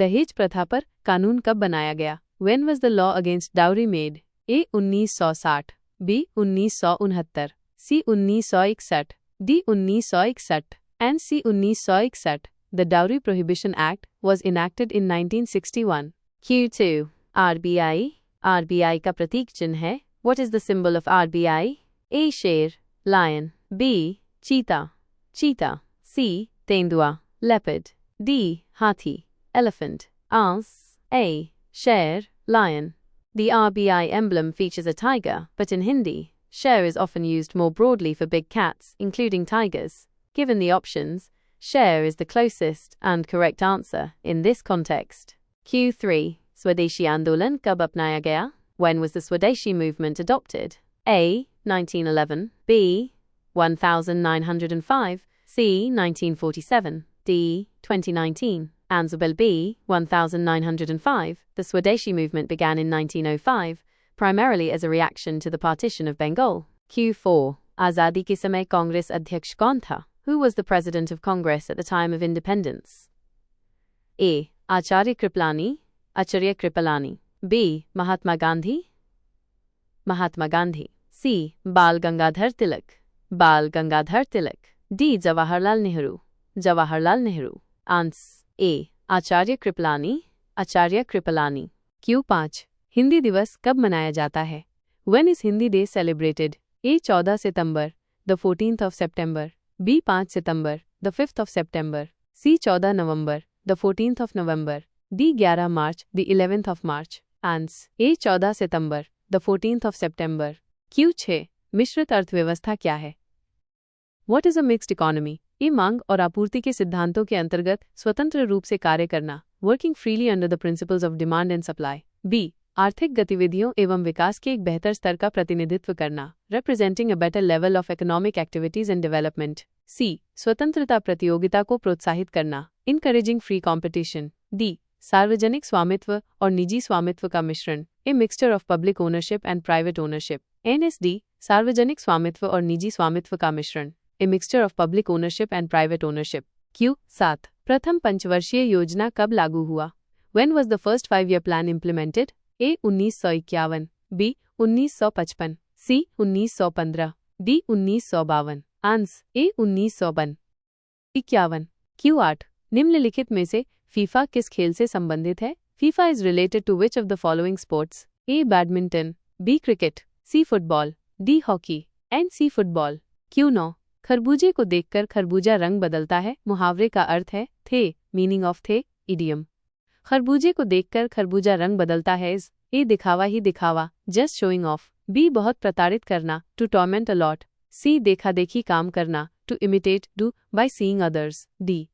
दहेज प्रथा पर कानून कब बनाया गया? When was the law against dowry made? A. 1960, B. 1969, C. 1961, D. 1961 and C. 1961. The Dowry Prohibition Act was enacted in 1961. Q2. RBI. RBI का प्रतीक चिन्ह है. What is the symbol of RBI? A. शेर, lion, B. cheetah, cheetah, C. तेंदुआ, leopard, D. हाथी, elephant. Ans. A. Sher, lion. The RBI emblem features a tiger, but in Hindi, sher is often used more broadly for big cats, including tigers. Given the options, sher is the closest and correct answer in this context. Q3. Swadeshi Andolan kab apnaya gaya? When was the Swadeshi movement adopted? A. 1911, B. 1905, C. 1947, D. 2019. Answer B. 1905. The Swadeshi movement began in 1905, primarily as a reaction to the partition of Bengal. Q4. Azadi ke samay Congress adhyaksh kaun tha? Who was the president of Congress at the time of independence? A. Acharya Kripalani, Acharya Kripalani. B. Mahatma Gandhi, Mahatma Gandhi. C. Bal Gangadhar Tilak, Bal Gangadhar Tilak. D. Jawaharlal Nehru, Jawaharlal Nehru. Answer A. Acharya Kripalani, Acharya Kripalani. Q5. Hindi दिवस कब मनाया जाता है? When is Hindi Day celebrated? A. 14 September, the 14th of September. B. 5 September, the 5th of September. C. 14 November, the 14th of November. D. 11 March, the 11th of March. Answer A. 14 September, the 14th of September. Q6. मिश्रित अर्थव्यवस्था क्या है? What is a mixed economy? A. मांग और आपूर्ति के सिद्धांतों के अंतर्गत स्वतंत्र रूप से कार्य करना, working freely under the principles of demand and supply. B. आर्थिक गतिविधियों एवं विकास के एक बेहतर स्तर का प्रतिनिधित्व करना, representing a better level of economic activities and development. C. स्वतंत्रता प्रतियोगिता को प्रोत्साहित करना, encouraging free competition. D. सार्वजनिक स्वामित्व और निजी स्वामित्व का मिश्रण, a mixture of public ownership and private ownership. NSD. सार्वजनिक स्वामित्व और निजी स्वामित्व का मिश्रण, a mixture of public ownership and private ownership. Q7. प्रथम पंचवर्षीय योजना कब लागू हुआ? When was the first 5-year plan implemented? A. 1951, B. 1955, C. 1915, D. 1952. Answer A. 1952. 51. Q8. निम्नलिखित में से फीफा किस खेल से संबंधित है? FIFA is related to which of the following sports? A. Badminton, B. Cricket, C. Football, D. Hockey, and C. Football. Q9. खरबूजे को देखकर खरबूजा रंग बदलता है, मुहावरे का अर्थ है थे, मीनिंग ऑफ थे, इडियम. खरबूजे को देखकर खरबूजा रंग बदलता है इज ए. दिखावा ही दिखावा, जस्ट शोइंग ऑफ. बी. बहुत प्रताड़ित करना, to torment a lot. C. देखा देखी काम करना, to imitate do by seeing others. D.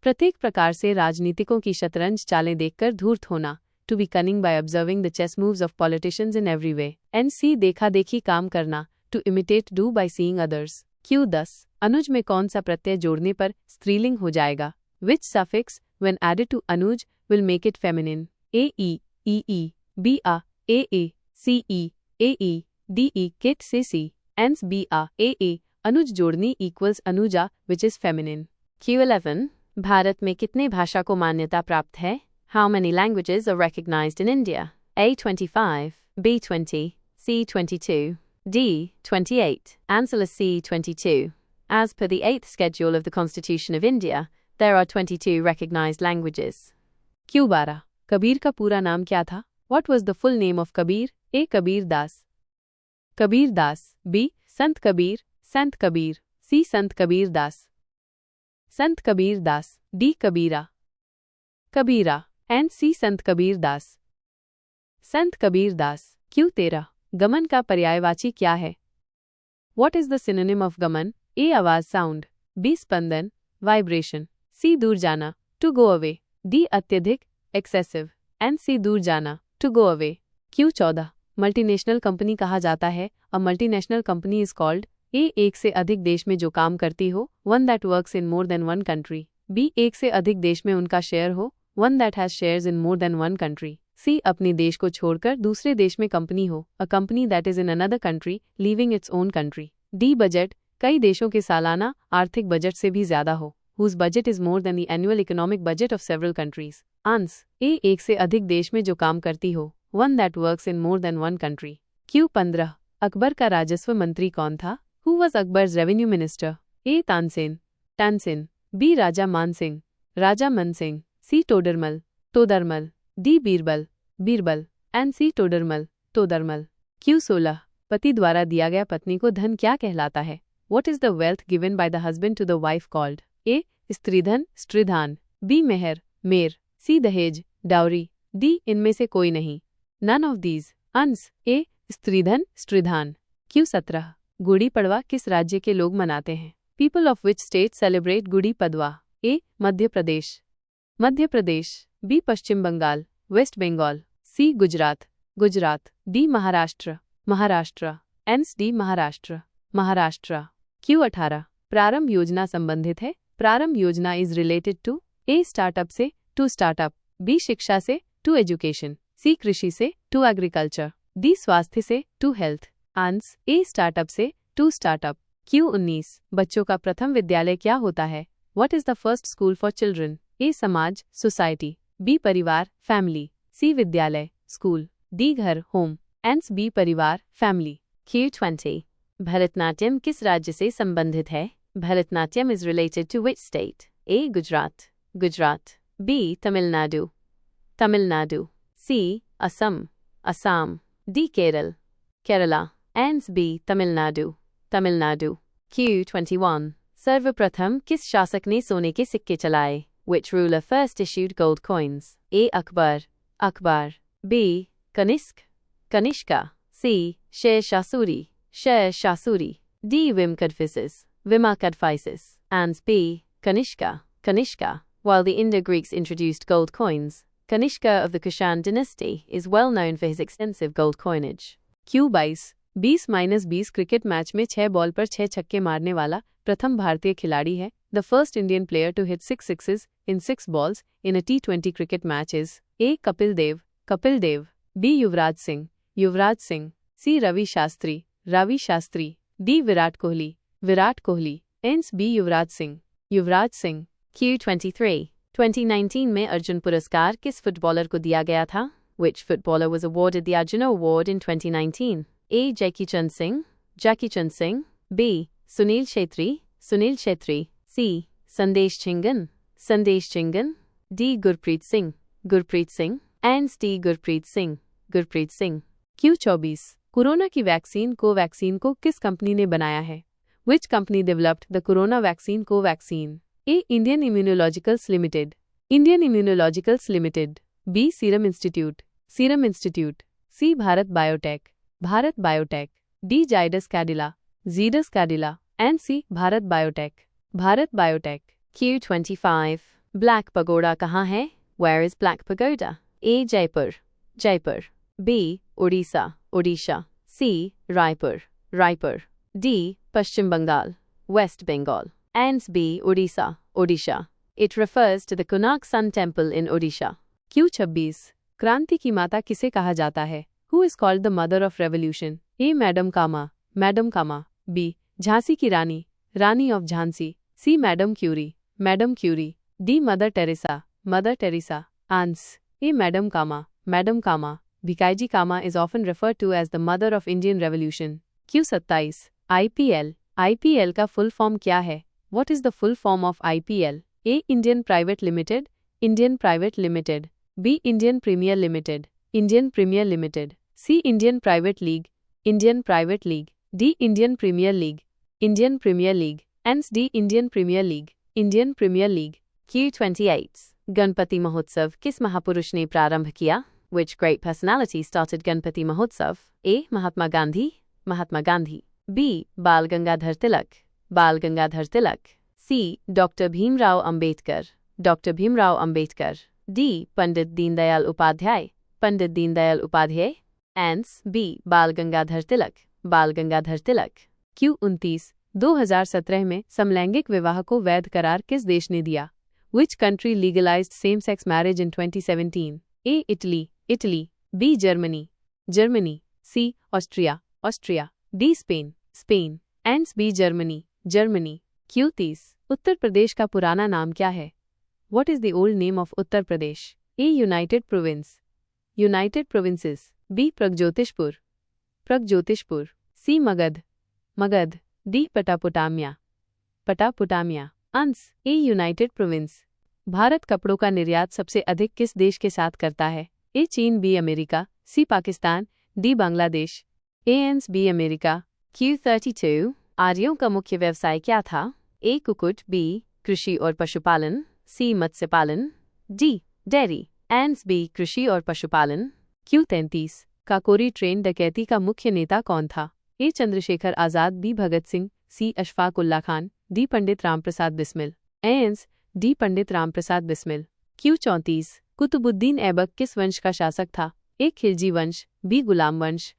प्रत्येक प्रकार से राजनीतिकों की शतरंज चालें देखकर धूर्त होना, to be cunning by observing the chess moves of politicians in every way. And C. देखा देखी काम करना, to imitate do by seeing others. Q10. अनुज में कौन सा प्रत्यय जोड़ने पर स्त्रीलिंग हो जाएगा? Which suffix when added to anuj will make it feminine? A. E, E, E, B. A, A, C, E, A, E, D, E, kit से C. Ends B. A, A. Anuj जोड़नी equals Anuja which is feminine. Q11. Bharat में कितने भाषा को मान्यता प्राप्त है? How many languages are recognized in India? A. 25, B. 20, C. 22. D. 28. Answer C. 22. As per the 8th schedule of the Constitution of India, there are 22 recognized languages. Q12. Kabir का पूरा नाम क्या था? What was the full name of Kabir? A. Kabir Das, Kabir Das. B. Sant Kabir, Sant Kabir. C. Sant Kabir Das, Sant Kabir Das. D. Kabira, Kabira. And C. Sant Kabir Das, Sant Kabir Das. Q13. गमन का पर्यायवाची क्या है? What is the synonym of गमन? A. आवाज साउंड, B. स्पंदन वाइब्रेशन, C. दूर जाना टू गो अवे, D. अत्यधिक एक्सेसिव, एंड C. दूर जाना to go away. Q14. Multinational company कहा जाता है. A multinational company is called A. एक से अधिक देश में जो काम करती हो, one that works in more than one country. B. एक से अधिक देश में उनका शेयर हो, one that has shares in more than one country. C. अपने देश को छोड़कर दूसरे देश में कंपनी हो, a company that is in another country leaving its own country. D. Budget कई देशों के सालाना आर्थिक बजट से भी ज्यादा हो. whose budget is more than the annual economic budget of several countries. Ans. A. एक से अधिक देश में जो काम करती हो, one that works in more than one country. Q. 15. Akbar का राजस्व मंत्री कौन था? Who was Akbar's revenue minister? A. Tansen, Tansin. B. राजा मान सिंह, राजा मन Singh. C. Todarmal, तोदरमल. D. Birbal, Birbal. And C. Todarmal, तोदरमल. Q. 16. पति द्वारा दिया गया पत्नी को धन क्या कहलाता है? What is the wealth given by the husband to the wife called? A. Stridhan, स्त्रीधान. B. मेहर, मेर. C. दहेज, डाउरी. D. इनमें से कोई नहीं. None of these. Ans. A. Stridhan, स्त्रीधान. Q. 17. Gudi Padwa किस राज्य के लोग मनाते हैं? People of which state celebrate Gudi Padwa? A. Madhya Pradesh, Madhya Pradesh. B. Paschim Bengal, west Bengal. C. Gujarat, Gujarat. D. Maharashtra, Maharashtra. Hence D. Maharashtra, Maharashtra. Q. 18. Prarambh योजना संबंधित है. प्रारंभ योजना is related to A. Startup से, टू स्टार्टअप. B. शिक्षा से, टू एजुकेशन. C. कृषि से, टू एग्रीकल्चर. D. स्वास्थ्य से, टू हेल्थ. आंस. A. स्टार्टअप से, टू स्टार्टअप. Q. 19. बच्चों का प्रथम विद्यालय क्या होता है? What is the first school for children? A. समाज, सोसाइटी. B. परिवार, फैमिली. C. विद्यालय, स्कूल. D. घर, होम. Hence B. परिवार, फैमिली. Q. 20. भरतनाट्यम किस राज्य से संबंधित है? Bharatanatyam is related to which state? A. Gujarat, Gujarat. B. Tamil Nadu, Tamil Nadu. C. Assam, Assam. D. Kerala, Kerala. Hence B. Tamil Nadu, Tamil Nadu. Q. 21. सर्वप्रथम किस शासक ने सोने के सिक्के चलाए? Which ruler first issued gold coins? A. Akbar, Akbar. B. Kanishka, Kanishka. C. शेर शासूरी, शेर शासूरी. D. Vim Kadphises, Vima Kadphises. And B. Kanishka, Kanishka. While the Indo-Greeks introduced gold coins, Kanishka of the Kushan dynasty is well known for his extensive gold coinage. Q. 22. 20-20 cricket match में 6 ball पर 6 छक्के मारने वाला प्रथम भारतीय खिलाड़ी है. The first Indian player to hit 6 sixes in 6 balls in a T20 cricket match is A. Kapil Dev, Kapil Dev. B. Yuvraj Singh, Yuvraj Singh. C. Ravi Shastri, Ravi Shastri. D. Virat Kohli, Virat Kohli. Hence B. Yuvraj Singh, Yuvraj Singh. Q. 23. 2019 में अर्जुन पुरस्कार किस फुटबॉलर को दिया गया था? Which footballer was awarded the Arjuna Award in 2019? A. Jackie Chan Singh, Jackie Chan Singh. B. Sunil Shetty, Sunil Shetty. C. Sandesh Chingan, Sandesh Chingan. D. Gurpreet Singh, Gurpreet Singh. Hence D. Gurpreet Singh, Gurpreet Singh. Q. 24. Corona की vaccine Covaxin को किस company ने बनाया है? Which company developed the corona vaccine Covaxin? A. Indian Immunologicals Limited, Indian Immunologicals Limited. B. Serum Institute, Serum Institute. C. Bharat Biotech, Bharat Biotech. D. Zydus Cadila, Zydus Cadila. And C. Bharat Biotech, Bharat Biotech. Q. 25. Black Pagoda कहाँ है? Where is Black Pagoda? A. Jaipur, Jaipur. B. Odisha, Odisha. C. Raipur, Raipur. D. Pashchim Bengal, West Bengal. And B. Odisha, Odisha. It refers to the Konark Sun Temple in Odisha. Q. 26. क्रांति की माता किसे कहा जाता है? Who is called the mother of revolution? A. Madam Kama, Madam Kama. B. Jhansi की रानी, रानी of Jhansi. C. Madam Curie, Madam Curie. D. Mother Teresa, Mother Teresa. Ans. A. Madam Kama, Madam Kama. Bhikaiji Kama is often referred to as the mother of Indian Revolution. Q. 27. IPL, IPL का full form क्या है? What is the full form of IPL? A. Indian Private Limited, Indian Private Limited. B. Indian Premier Limited, Indian Premier Limited. C. Indian Private League, Indian Private League. D. Indian Premier League, Indian Premier League. Hence D. Indian Premier League, Indian Premier League. Q. 28. Ganpati महोत्सव किस महापुरुष ने प्रारंभ किया? Which great personality started Ganpati Mahotsav? A. Mahatma Gandhi, Mahatma Gandhi. B. Bal Gangadhar Tilak, Bal Gangadhar Tilak. C. Dr. Bhimrao Ambedkar, Dr. Bhimrao Ambedkar. D. Pandit Deendayal Upadhyay, Pandit Deendayal Upadhyay. Hence B. Bal Gangadhar Tilak, Bal Gangadhar Tilak. Q. 29. 2017 में समलैंगिक विवाह को वैध करार किस देश ने दिया? Which country legalized same-sex marriage in 2017? A. Italy, Italy. B. Germany, Germany. C. Austria, Austria. D. Spain, Spain. Hence B. Germany, Germany. Q. 30. Uttar Pradesh का पुराना नाम क्या है? What is the old name of Uttar Pradesh? A. United Province, United Provinces. B. Pragjyotishpur, Pragjyotishpur. C. Magadh, Magadh. D. Mesopotamia, Mesopotamia. Answer A. United Province. Bharat कपड़ों का निर्यात सबसे अधिक किस देश के साथ करता है? A. चीन, B. America, C. Pakistan, D. Bangladesh. Answer B. America. Q32. आर्यों का मुख्य व्यवसाय क्या था? A. कुक्कुट, B. कृषि और पशुपालन, C. मत्स्य पालन, D. डेयरी. Answer B. कृषि और पशुपालन. Q33. काकोरी ट्रेन डकैती का मुख्य नेता कौन था? A. Chandrashekhar Azad, B. Bhagat Singh, C. Ashfaq Ulla Khan, D. Pandit Ramprasad Bismil. Answer D. Pandit Ramprasad Bismil. Q34. Qutubuddin Aibak किस वंश का शासक था? A. खिलजी वंश, B. गुलाम वंश,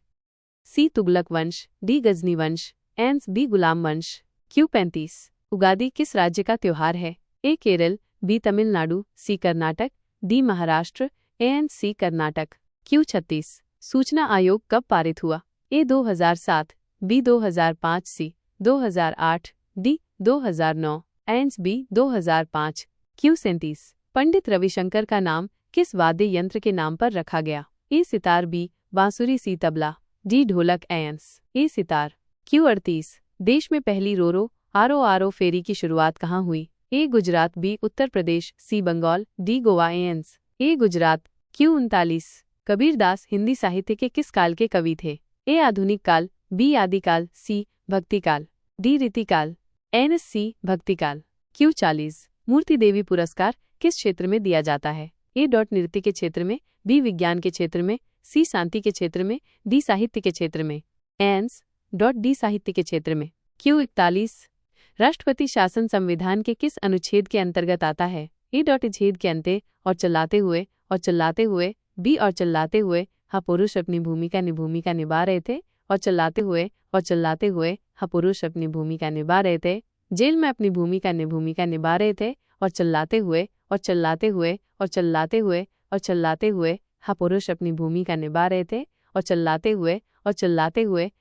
C. तुगलक वंश, D. गजनी वंश. Answer B. गुलाम वंश. Q35. उगादी किस राज्य का त्योहार है? A. Kerala, B. Tamil Nadu, C. Karnataka, D. Maharashtra. Answer C. Karnataka. Q36. सूचना आयोग कब पारित हुआ? A. 2007, B. 2005, C. 2008, D. 2009. Answer B. 2005. Q37. Pandit Ravishankar का नाम किस वाद्य यंत्र के नाम पर रखा गया? A. सितार, B. बांसुरी, C. तबला, D. ढोलक. Answer A. सितार. Q38. देश में पहली रोरो आरो फेरी की शुरुआत कहाँ हुई? A. Gujarat, B. Uttar Pradesh, C. Bengal, D. Goa. Answer A. Gujarat. Q39. Kabirdas Hindi साहित्य के किस काल के कवि थे? A. आधुनिक काल, B. आदिकाल, C. भक्तिकाल, D. रीतिकाल. Answer C. भक्तिकाल. Q40. मूर्ति देवी पुरस्कार किस क्षेत्र में दिया जाता है? A. नृत्य के क्षेत्र में, B. विज्ञान के क्षेत्र में, C. शांति के क्षेत्र में, D. साहित्य के क्षेत्र में. Answer D. साहित्य के क्षेत्र में. Q41. राष्ट्रपति शासन संविधान के किस अनुच्छेद के अंतर्गत आता है? A. छेद के अंत्य और चलाते हुए B. और चलाते हुए हा पुरुष अपनी भूमिका निभा रहे थे और चलाते हुए हा पुरुष अपनी भूमिका निभा रहे थे. जेल में अपनी भूमिका निभा रहे थे और चलाते हुए हा पुरुष अपनी भूमिका निभा रहे थे और चलाते हुए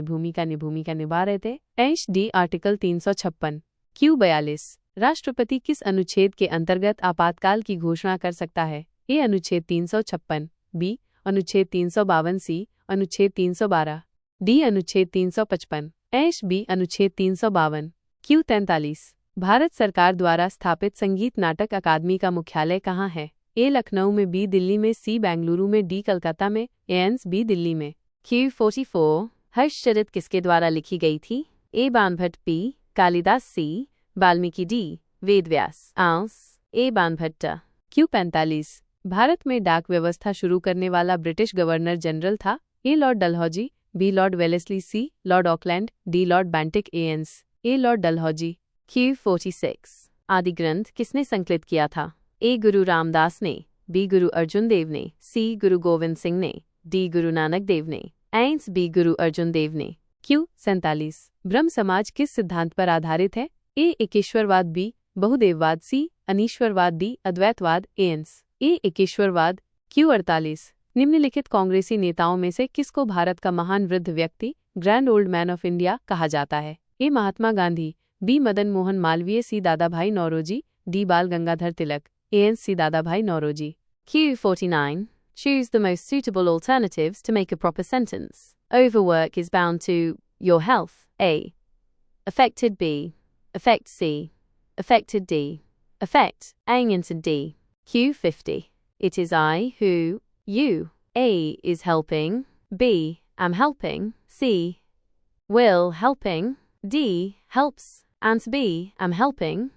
अपनी भूमिका निभा रहे थे. Answer D. आर्टिकल 356. Q42. राष्ट्रपति किस अनुच्छेद के अंतर्गत आपातकाल की घोषणा कर सकता है? A. अनुच्छेद 356, B. अनुच्छेद 352, C. अनुच्छेद 312, D. अनुच्छेद 355. Answer B. अनुच्छेद 352. Q43. भारत सरकार द्वारा स्थापित संगीत नाटक अकादमी का मुख्यालय कहाँ है? A. लखनऊ में, B. दिल्ली में, C. बेंगलुरु में, D. कलकत्ता में. Answer B. दिल्ली में. Q44. हर्षचरित किसके द्वारा लिखी गई थी? A. Banabhatta, B. Kalidas, C. Valmiki, D. Vedvyas. Answer A. Banabhatta. Q45. Bharat में डाक व्यवस्था शुरू करने वाला ब्रिटिश गवर्नर जनरल था? A. Lord Dalhousie, B. Lord Wellesley, C. Lord Auckland, D. Lord Bentinck. Answer A. Lord Dalhousie. Q46. Adi ग्रंथ किसने संकलित किया था? A. गुरु रामदास ने, B. गुरु अर्जुन देव ने, C. गुरु गोविंद सिंह ने, D. गुरु नानक देव ने. Answer B. गुरु अर्जुन देव ने. Q47. ब्रह्म समाज किस सिद्धांत पर आधारित है? A. एकेश्वरवाद, B. बहुदेववाद, C. अनीश्वरवाद, D. अद्वैतवाद. Answer A. एकेश्वरवाद. Q48. निम्नलिखित कांग्रेसी नेताओं में से किसको भारत का महान वृद्ध व्यक्ति, grand old man of India कहा जाता है? A. Mahatma Gandhi, B. Madan Mohan Malviya, C. Dadabhai Naoroji, D. Bal Gangadhar Tilak. Answer C. Dadabhai Naoroji. Q49. Choose the most suitable alternatives to make a proper sentence. Overwork is bound to your health. A. Affected, B. Affect, C. Affected, D. Affect, into D. Q50. It is I who, you. A. is helping, B. am helping, C. will helping, D. helps. Answer B. am helping.